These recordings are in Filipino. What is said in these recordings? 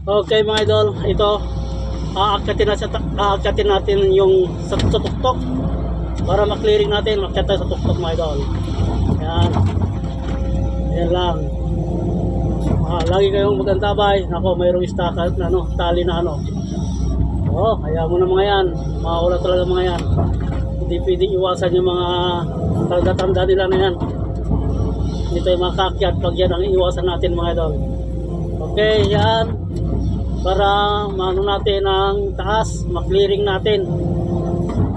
Okay mga idol, ito aakyatin natin yung sa tuktok para maklearing natin, makyat tayo sa tuktok mga idol. Yan. Yan lang. Lagi kayong magantabay. Nako, mayroong istaka na tali na kaya mo na mga yan. Mawala talaga mga yan. Hindi pwedeng iwasan yung mga tanda-tanda nila na yan. Hindi tayo makakyat pag yan ang iwasan natin mga idol. Okay, yan. Para maano natin ang taas, maklearing natin.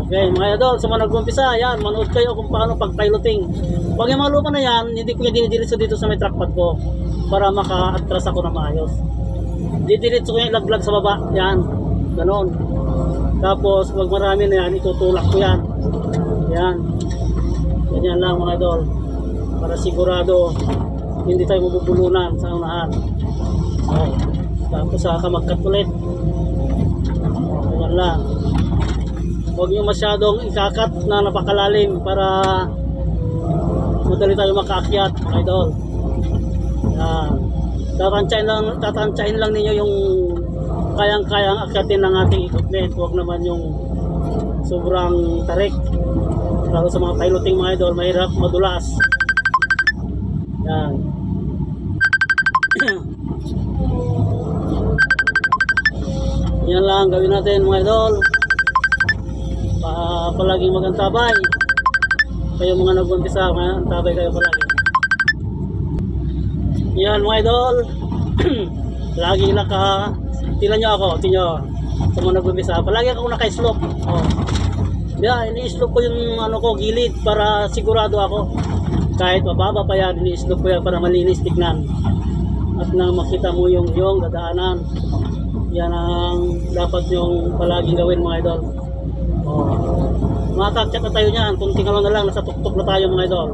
Okay, mga idol, sa mga nag-umpisa, yan, manood kayo kung paano pag-piloting. Pag yung mga lupa na yan, hindi ko yung dinidiritso dito sa may trackpad ko para maka-atras ako na maayos. Didiritso ko yung ilaglag sa baba, yan, ganon. Tapos, pag marami na yan, itutulak ko yan. Yan. Ganyan lang mga idol. Para sigurado, hindi tayo mabubulunan sa unahan. Okay. Tapos magkat ulit. Ganyan lang. Huwag nyo masyadong ikakat na napakalalim para madali tayo makaakyat mga idol. Yan. Tatantsahin lang ninyo yung kayang-kayang akyatin ng ating equipment. Huwag naman yung sobrang tarik. Lalo sa mga piloting mga idol, mahirap madulas. Yan. Yan lang gawin natin mga idol. Palaging magantabay. Kayo mga nag-umpisa, antabay kayo palagi. Yan mga idol. Lagi tinan nyo ako, tingnan sa mga nag-umpisa. Palagi ako naka-slope. Yan, ini-slope ko yung gilid para sigurado ako. Kahit mababa pa yan, ini-slope ko yan para malinis tignan. At nang makita mo yung dadaanan. Yan ang dapat yung palaging gawin mga idol. Makakakyat na tayo niyan. Kunting na lang, nasa tuktok na tayo mga idol.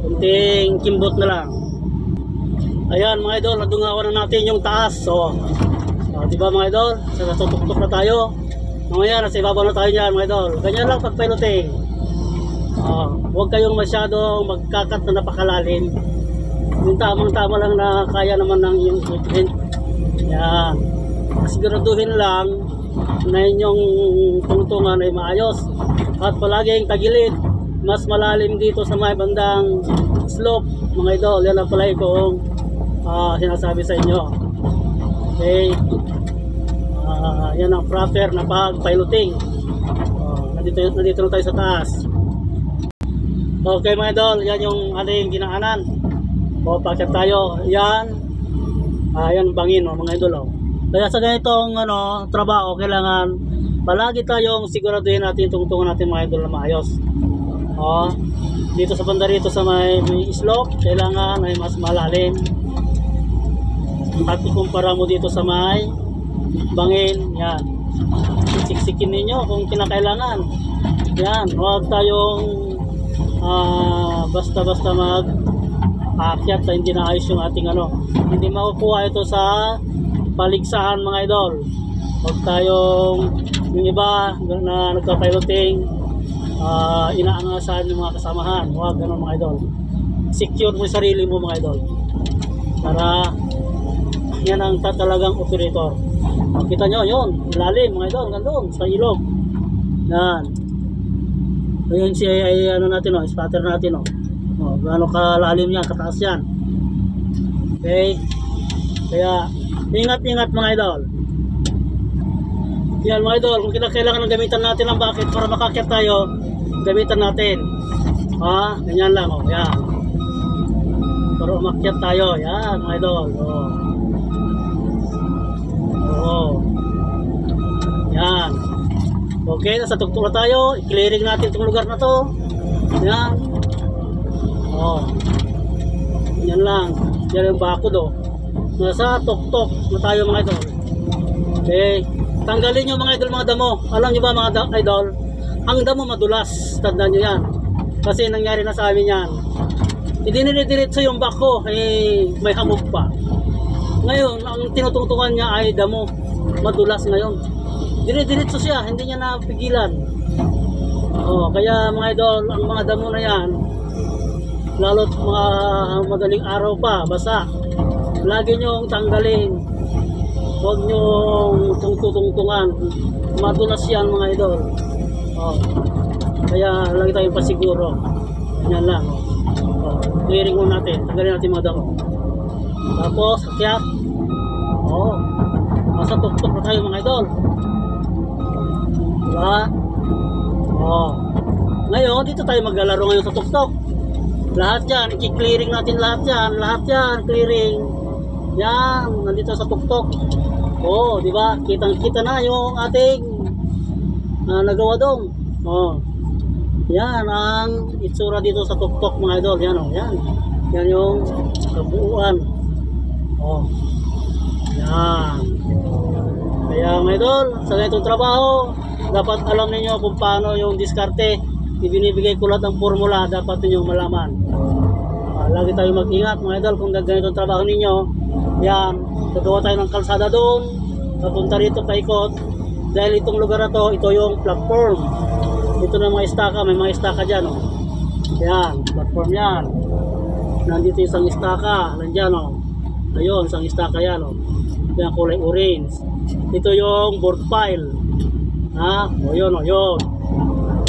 Kunting kimbot na lang. Ayan mga idol, nadungawan na natin yung taas. Diba mga idol, nasa tuktok na tayo. Ngayon, nasa ibabaw na tayo niyan mga idol. Ganyan lang pag piloting. Huwag kayong masyadong magkakat na napakalalim. Yung tamang-tama lang na kaya naman ng yung equipment. Yan. Siguraduhin lang na inyong tungtungan ay maayos. At palaging tagilid. Mas malalim dito sa may bandang slope mga idol. Yan ang palagi kong sinasabi sa inyo. Okay. Yan ang proper na pag-piloting. Nandito na tayo sa taas. Okay mga idol, yan yung ating ginaanan. Pakyat tayo. Yan. Yan bangin mga idol. Kaya sa ganitong trabaho, kailangan palagi tayong siguraduhin natin tungtungan natin mga idol na maayos. Dito sa banda rito sa may slope, kailangan ay mas malalim. At ikumpara mo dito sa may bangin, yan. Siksikin ninyo kung kinakailangan. Yan, huwag tayong basta-basta mag-aakyat na hindi naayos yung ating Hindi makukuha ito sa paligsahan mga idol. Huwag tayong yung iba na nagka-piloting inaangasahan yung mga kasamahan. Huwag ganun mga idol. Secure mo yung sarili mo mga idol. Para yan ang talagang operator. Kita nyo yun, lalim mga idol, gandun sa ilog. Yan. Ayun natin spatter natin gaano kalalim yan, kataas yan. Okay. Kaya ingat-ingat mga idol. Yan mga idol, kung kailangan ng gamitan natin ang bucket para makakyat tayo, gamitan natin. Ganyan lang yan. Para umakyat tayo, yan mga idol. Yan. Okay, nasa tuktok na tayo. I-clearing natin itong lugar na to. Yan. Yan lang. Yan yung bakod nasa tuktok na tayo mga idol. Okay. Tanggalin nyo mga idol mga damo. Alam nyo ba mga idol, ang damo madulas. Tandaan nyo yan. Kasi nangyari na sa amin yan. Hindi nilediretso yung bako, may hamog pa. Ngayon, ang tinutungtungan niya ay damo. Madulas ngayon. Dire-diretso siya, hindi niya napigilan. Kaya mga idol, ang mga damo na yan, lalo't mga madaling araw pa, basa, lagi nyong tanggalin Huwag nyong tungtungan. Madulas yan mga idol. Oh. Kaya lagi tayong pasiguro. Yan lang. Oh. Clearing muna natin. Tanggalin natin mga dako. Tapos, akyat. Oh. Nasa tuktok na tayo mga idol. Diba? Oh. Ngayon, dito tayo maglalaro ngayon sa tuktok. Lahat yan, i-clearing natin lahat yan. Lahat yan, clearing. Yan, nandito sa tuktok. Oh, di ba? Kitang-kita na yung ating nagawa doon. Oh. Yan ang itsura dito sa tuktok mga idol. Yan oh, yan. Yan yung kabuuan. Oh. Yan. Kaya mga idol, sa ganitong trabaho, dapat alam niyo kung paano yung diskarte. Ibinibigay ko lahat ng formula, dapat niyo malaman. Lagi tayo mag-ingat mga idol kung ganitong trabaho ninyo. Yan, gagawa tayo ng kalsada doon, papunta rito paikot. Dahil itong lugar na to, ito yung platform. Ito na mga istaka, may mga istaka dyan oh. Yan, platform yan. Nandito isang istaka, nandyan oh. Ayun, isang istaka yan oh. Yan, kulay orange. Ito yung board pile. Ha, o yun oh, yun.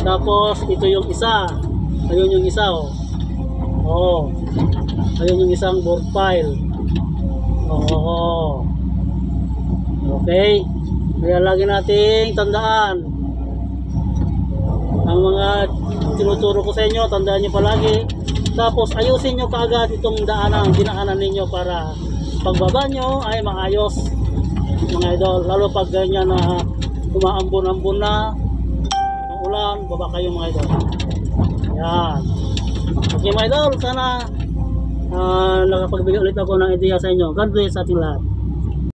Tapos, ito yung isa. Ayun yung isa oh. Oh. Ayun yung isang board pile. Oh. Okay. Kaya lagi nating tandaan ang mga tinuturo ko sa inyo, tandaan nyo palagi. Tapos ayusin nyo kaagad itong dinaanan ninyo para pagbaba nyo ay maayos mga idol. Lalo pag ganyan na umaambon-ambon na ang ulan, baba kayo mga idol. Yan. Okay mga idol, sana nakapagbigay ulit ako ng ideya sa inyo. God bless sa ating lahat.